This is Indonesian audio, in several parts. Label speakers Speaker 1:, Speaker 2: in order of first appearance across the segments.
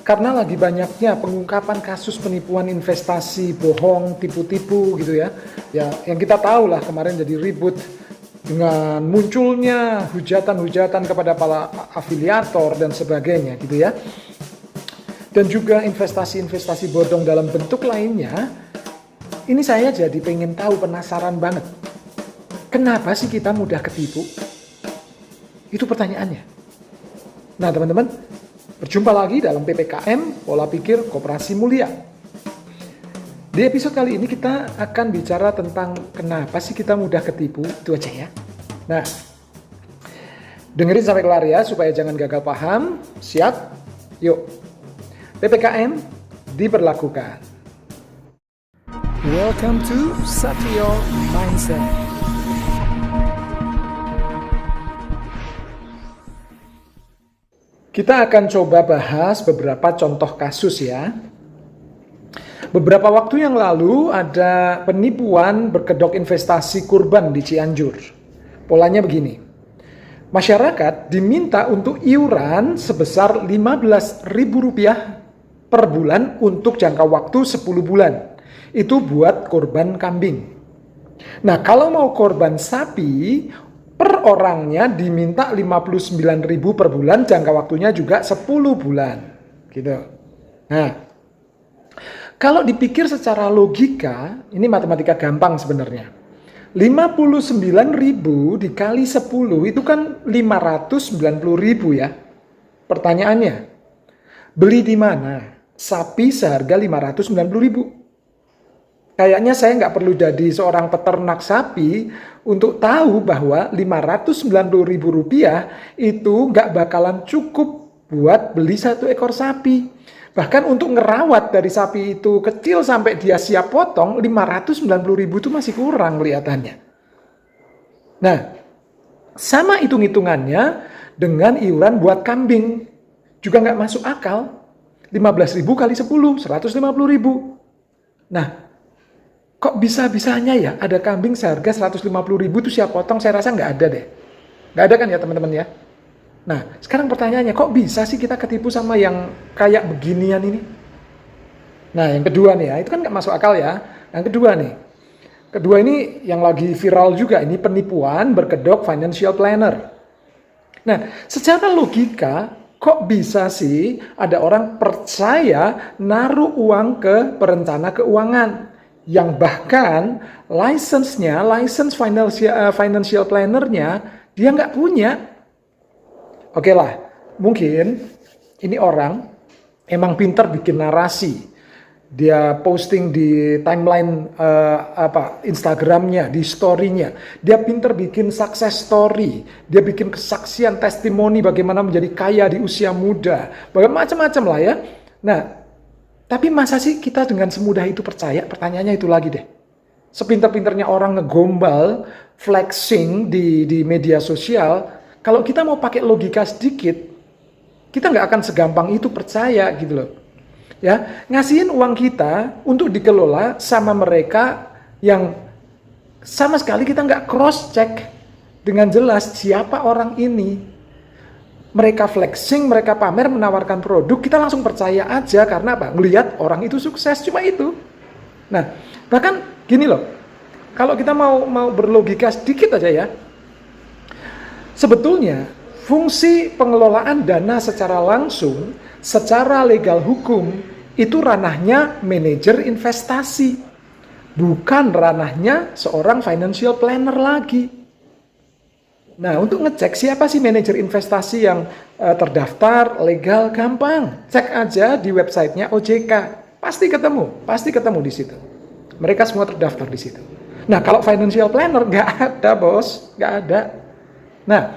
Speaker 1: karena lagi banyaknya pengungkapan kasus penipuan investasi bohong, tipu-tipu gitu ya. Ya, yang kita tahu lah kemarin jadi ribut dengan munculnya hujatan-hujatan kepada para afiliator dan sebagainya gitu ya. Dan juga investasi-investasi bodong dalam bentuk lainnya. Ini saya jadi pengen tahu, penasaran banget. Kenapa sih kita mudah ketipu? Itu pertanyaannya. Nah teman-teman, berjumpa lagi dalam PPKM, Pola Pikir Koperasi Mulia. Di episode kali ini kita akan bicara tentang kenapa sih kita mudah ketipu, itu aja ya. Nah, dengerin sampai kelar ya, supaya jangan gagal paham. Siap? Yuk, PPKM diberlakukan. Welcome to Satrio Mindset. Kita akan coba bahas beberapa contoh kasus ya. Beberapa waktu yang lalu ada penipuan berkedok investasi kurban di Cianjur. Polanya begini. Masyarakat diminta untuk iuran sebesar Rp15.000 per bulan untuk jangka waktu 10 bulan. Itu buat korban kambing. Nah, kalau mau korban sapi, per orangnya diminta 59.000 per bulan, jangka waktunya juga 10 bulan. Gitu. Nah, kalau dipikir secara logika, ini matematika gampang sebenarnya. 59.000 dikali 10 itu kan 590.000 ya. Pertanyaannya, beli di mana sapi seharga 590.000? Kayaknya saya nggak perlu jadi seorang peternak sapi untuk tahu bahwa Rp590.000 itu nggak bakalan cukup buat beli 1 ekor sapi. Bahkan untuk ngerawat dari sapi itu kecil sampai dia siap potong, 590.000 itu masih kurang kelihatannya. Nah, sama hitung-hitungannya dengan iuran buat kambing. Juga nggak masuk akal. 15.000 kali 10, 150.000. Nah, kok bisa-bisanya ya ada kambing seharga 150.000 itu siap potong? Saya rasa nggak ada deh. Nggak ada kan ya teman-teman ya? Nah, sekarang pertanyaannya, kok bisa sih kita ketipu sama yang kayak beginian ini? Nah, yang kedua nih ya, itu kan nggak masuk akal ya. Yang kedua nih, kedua ini yang lagi viral juga, ini penipuan berkedok financial planner. Nah, secara logika, kok bisa sih ada orang percaya naruh uang ke perencana keuangan yang bahkan license financial planner-nya dia nggak punya? Oke lah, mungkin ini orang emang pintar bikin narasi. Dia posting di timeline Instagramnya, di story-nya. Dia pintar bikin success story. Dia bikin kesaksian, testimoni bagaimana menjadi kaya di usia muda. Macam-macam lah ya. Nah, tapi masa sih kita dengan semudah itu percaya? Pertanyaannya itu lagi deh. Sepintar-pintarnya orang ngegombal, flexing di media sosial, kalau kita mau pakai logika sedikit, kita nggak akan segampang itu percaya gitu loh. Ya, ngasihin uang kita untuk dikelola sama mereka yang sama sekali kita nggak cross check dengan jelas siapa orang ini. Mereka flexing, mereka pamer, menawarkan produk, kita langsung percaya aja karena apa? Ngelihat orang itu sukses, cuma itu. Nah, bahkan gini loh, kalau kita mau berlogika sedikit aja ya, sebetulnya fungsi pengelolaan dana secara langsung, secara legal hukum, itu ranahnya manajer investasi. Bukan ranahnya seorang financial planner lagi. Nah, untuk ngecek siapa sih manajer investasi yang terdaftar, legal, gampang. Cek aja di websitenya OJK. Pasti ketemu di situ. Mereka semua terdaftar di situ. Nah, kalau financial planner nggak ada bos, nggak ada. Nah,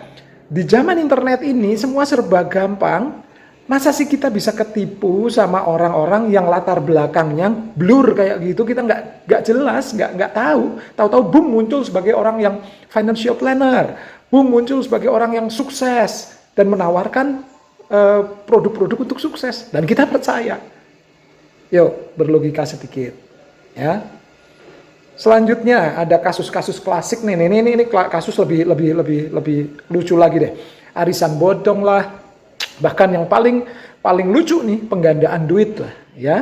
Speaker 1: di zaman internet ini semua serba gampang. Masa sih kita bisa ketipu sama orang-orang yang latar belakangnya blur kayak gitu? Kita nggak jelas, nggak tahu. Tahu-tahu boom muncul sebagai orang yang financial planner, boom muncul sebagai orang yang sukses dan menawarkan produk-produk untuk sukses dan kita percaya. Yuk berlogika sedikit, ya. Selanjutnya ada kasus-kasus klasik nih. Ini kasus lebih lucu lagi deh. Arisan bodong lah. Bahkan yang paling paling lucu nih penggandaan duit lah ya.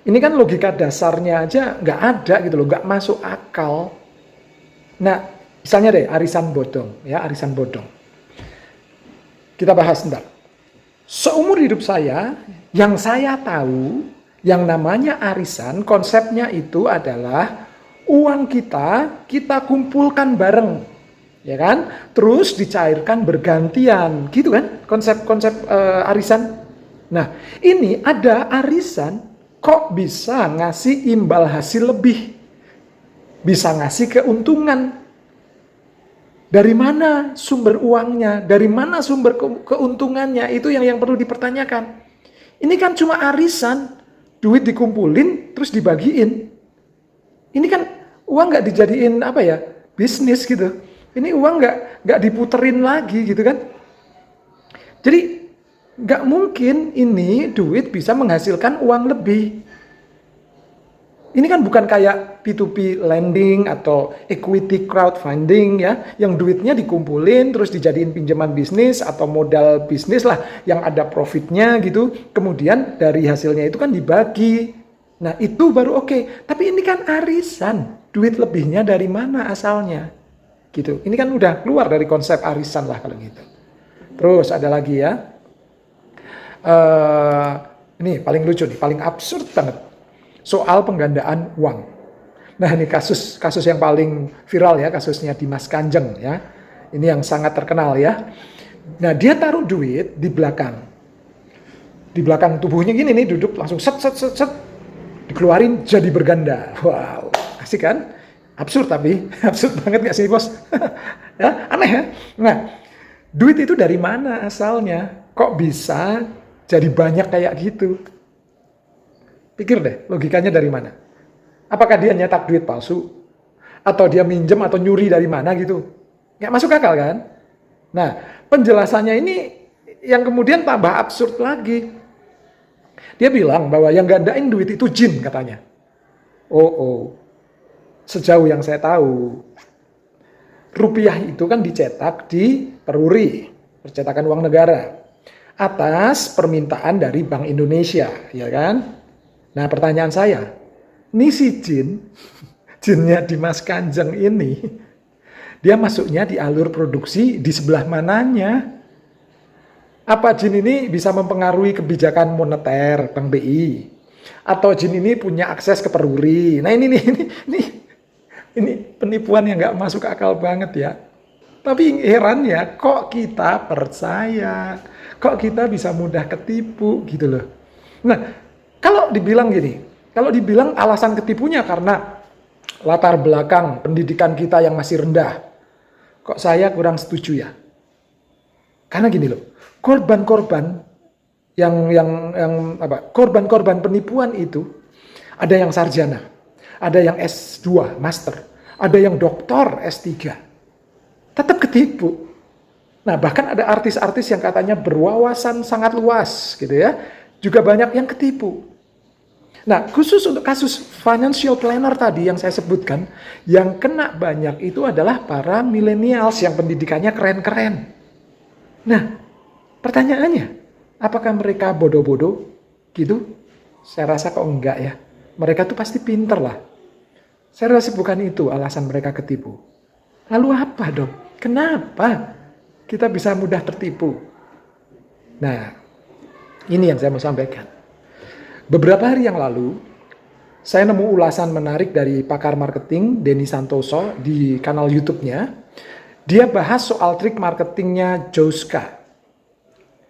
Speaker 1: Ini kan logika dasarnya aja nggak ada gitu loh, nggak masuk akal. Nah, misalnya deh arisan bodong ya, arisan bodong. Kita bahas ntar. Seumur hidup saya, yang saya tahu, yang namanya arisan, konsepnya itu adalah uang kita kumpulkan bareng, ya kan? Terus dicairkan bergantian, gitu kan? Konsep arisan. Nah, ini ada arisan kok bisa ngasih imbal hasil lebih, bisa ngasih keuntungan. Dari mana sumber uangnya? Dari mana sumber keuntungannya? Itu yang perlu dipertanyakan. Ini kan cuma arisan, duit dikumpulin terus dibagiin. Ini kan uang nggak dijadiin apa ya, bisnis gitu. Ini uang nggak diputerin lagi gitu kan. Jadi nggak mungkin ini duit bisa menghasilkan uang lebih. Ini kan bukan kayak P2P lending atau equity crowdfunding ya, yang duitnya dikumpulin terus dijadiin pinjaman bisnis atau modal bisnis lah yang ada profitnya gitu. Kemudian dari hasilnya itu kan dibagi. Nah itu baru oke. Tapi ini kan arisan, duit lebihnya dari mana asalnya? Gitu. Ini kan udah keluar dari konsep arisan lah kalau gitu. Terus ada lagi ya. Ini paling lucu nih, paling absurd banget. Soal penggandaan uang. Nah ini kasus yang paling viral ya, kasusnya Dimas Kanjeng ya. Ini yang sangat terkenal ya. Nah dia taruh duit di belakang. Di belakang tubuhnya gini nih, duduk langsung set. Dikeluarin jadi berganda. Wow, asik kan? Absurd tapi, absurd banget gak sih bos? Ya, aneh ya? Nah, duit itu dari mana asalnya? Kok bisa jadi banyak kayak gitu? Pikir deh, logikanya dari mana? Apakah dia nyetak duit palsu? Atau dia minjem atau nyuri dari mana gitu? Nggak masuk akal kan? Nah, penjelasannya ini yang kemudian tambah absurd lagi. Dia bilang bahwa yang gandain duit itu jin katanya. Oh. Sejauh yang saya tahu, rupiah itu kan dicetak di Peruri, percetakan uang negara, atas permintaan dari Bank Indonesia, ya kan? Nah pertanyaan saya, ini si jinnya Dimas Kanjeng ini, dia masuknya di alur produksi di sebelah mananya? Apa jin ini bisa mempengaruhi kebijakan moneter Bank BI? Atau jin ini punya akses ke Peruri? Nah ini penipuan yang nggak masuk akal banget ya. Tapi heran ya, kok kita percaya? Kok kita bisa mudah ketipu gitu loh. Nah, kalau dibilang gini, kalau dibilang alasan ketipunya karena latar belakang pendidikan kita yang masih rendah, kok saya kurang setuju ya. Karena gini loh, korban-korban korban penipuan itu ada yang sarjana, ada yang S2, master, ada yang doktor S3. Tetap ketipu. Nah, bahkan ada artis-artis yang katanya berwawasan sangat luas gitu ya, juga banyak yang ketipu. Nah, khusus untuk kasus financial planner tadi yang saya sebutkan, yang kena banyak itu adalah para millennials yang pendidikannya keren-keren. Nah, pertanyaannya, apakah mereka bodoh-bodoh gitu? Saya rasa kok enggak ya. Mereka tuh pasti pinter lah. Saya rasa bukan itu alasan mereka ketipu. Lalu apa dong? Kenapa kita bisa mudah tertipu? Nah, ini yang saya mau sampaikan. Beberapa hari yang lalu, saya nemu ulasan menarik dari pakar marketing Denny Santoso di kanal YouTube-nya. Dia bahas soal trik marketingnya Joska.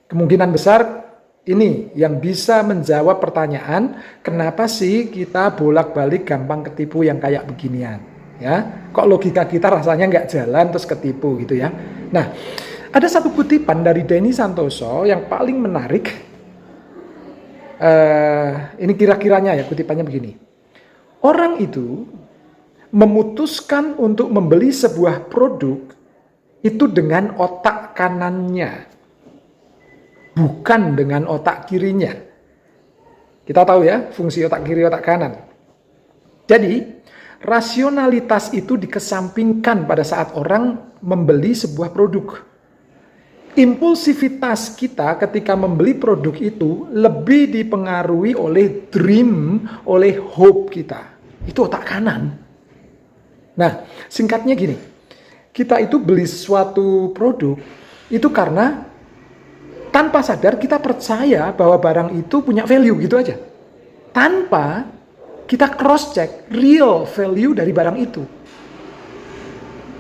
Speaker 1: Kemungkinan besar ini yang bisa menjawab pertanyaan kenapa sih kita bolak-balik gampang ketipu yang kayak beginian. Ya, kok logika kita rasanya nggak jalan terus ketipu gitu ya. Nah, ada satu kutipan dari Denny Santoso yang paling menarik. Ini kira-kiranya ya kutipannya begini. Orang itu memutuskan untuk membeli sebuah produk itu dengan otak kanannya, bukan dengan otak kirinya. Kita tahu ya fungsi otak kiri, otak kanan. Jadi rasionalitas itu dikesampingkan pada saat orang membeli sebuah produk. impulsivitas kita ketika membeli produk itu lebih dipengaruhi oleh dream, oleh hope kita. Itu otak kanan. Nah, singkatnya gini, kita itu beli suatu produk itu karena tanpa sadar kita percaya bahwa barang itu punya value gitu aja. Tanpa kita cross check real value dari barang itu.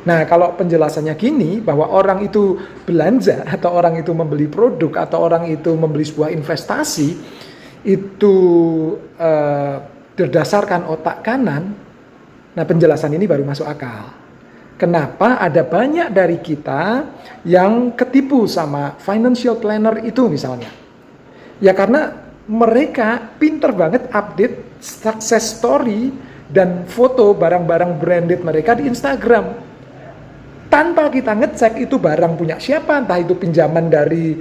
Speaker 1: Nah, kalau penjelasannya gini, bahwa orang itu belanja, atau orang itu membeli produk, atau orang itu membeli sebuah investasi, itu berdasarkan otak kanan, nah penjelasan ini baru masuk akal. Kenapa ada banyak dari kita yang ketipu sama financial planner itu misalnya? Ya karena mereka pinter banget update success story dan foto barang-barang branded mereka di Instagram. Tanpa kita ngecek itu barang punya siapa, entah itu pinjaman dari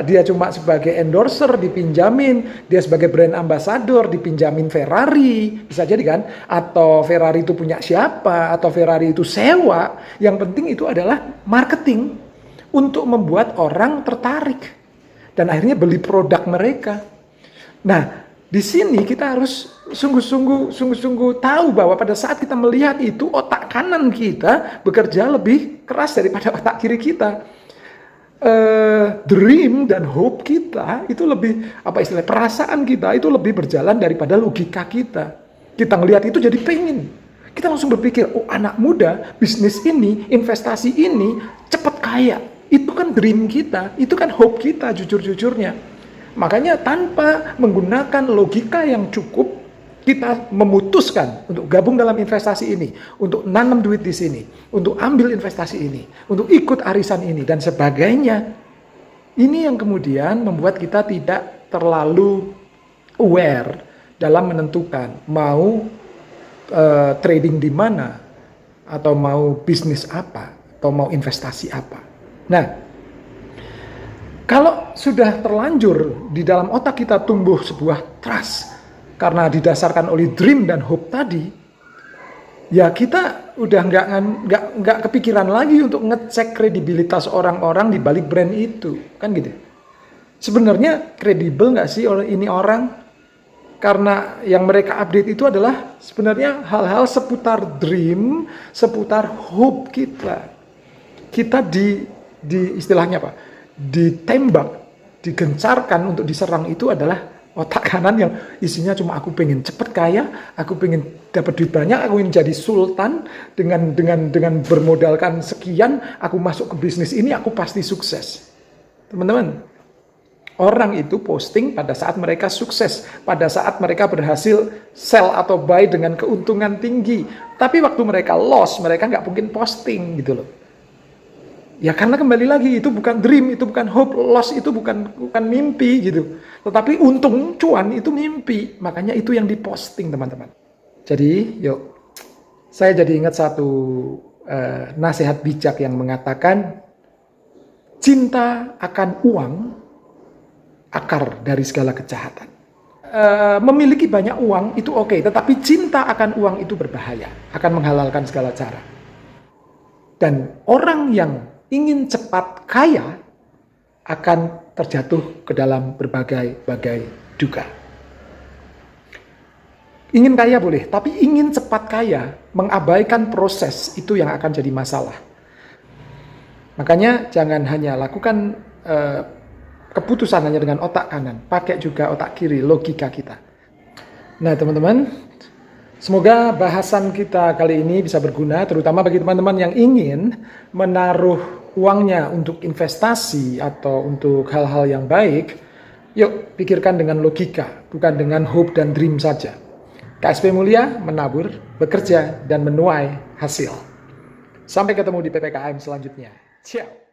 Speaker 1: dia cuma sebagai endorser dipinjamin, dia sebagai brand ambassador dipinjamin Ferrari, bisa jadi kan? Atau Ferrari itu punya siapa, atau Ferrari itu sewa. Yang penting itu adalah marketing untuk membuat orang tertarik dan akhirnya beli produk mereka. Nah, di sini kita harus sungguh-sungguh tahu bahwa pada saat kita melihat itu otak kanan kita bekerja lebih keras daripada otak kiri kita. Dream dan hope kita itu lebih perasaan kita itu lebih berjalan daripada logika kita. Kita ngelihat itu jadi pengen. Kita langsung berpikir, oh anak muda bisnis ini, investasi ini cepat kaya. Itu kan dream kita, itu kan hope kita jujur-jujurnya. Makanya tanpa menggunakan logika yang cukup, kita memutuskan untuk gabung dalam investasi ini, untuk nanam duit di sini, untuk ambil investasi ini, untuk ikut arisan ini, dan sebagainya. Ini yang kemudian membuat kita tidak terlalu aware dalam menentukan mau trading di mana, atau mau bisnis apa, atau mau investasi apa. Nah, kalau sudah terlanjur di dalam otak kita tumbuh sebuah trust karena didasarkan oleh dream dan hope tadi, ya kita udah nggak kepikiran lagi untuk ngecek kredibilitas orang-orang di balik brand itu, kan gitu. Sebenarnya kredibel nggak sih ini orang? Karena yang mereka update itu adalah sebenarnya hal-hal seputar dream, seputar hope kita. Kita di istilahnya apa? Ditembak, digencarkan untuk diserang itu adalah otak kanan yang isinya cuma aku pengen cepet kaya, aku pengen dapat duit banyak, aku ingin jadi sultan dengan bermodalkan sekian, aku masuk ke bisnis ini, aku pasti sukses. Teman-teman, orang itu posting pada saat mereka sukses, pada saat mereka berhasil sell atau buy dengan keuntungan tinggi. Tapi waktu mereka loss, mereka nggak mungkin posting gitu loh. Ya karena kembali lagi itu bukan dream, itu bukan hope, loss itu bukan mimpi gitu. Tetapi untung cuan itu mimpi, makanya itu yang diposting teman-teman. Jadi yuk, saya jadi ingat satu nasihat bijak yang mengatakan cinta akan uang akar dari segala kejahatan. Memiliki banyak uang itu oke, tetapi cinta akan uang itu berbahaya, akan menghalalkan segala cara. Dan orang yang ingin cepat kaya akan terjatuh ke dalam berbagai duga. Ingin kaya boleh, tapi ingin cepat kaya, mengabaikan proses itu yang akan jadi masalah. Makanya jangan hanya lakukan keputusan hanya dengan otak kanan, pakai juga otak kiri, logika kita. Nah teman-teman, semoga bahasan kita kali ini bisa berguna, terutama bagi teman-teman yang ingin menaruh uangnya untuk investasi atau untuk hal-hal yang baik. Yuk pikirkan dengan logika, bukan dengan hope dan dream saja. KSP Mulia menabur, bekerja, dan menuai hasil. Sampai ketemu di PPKM selanjutnya. Ciao.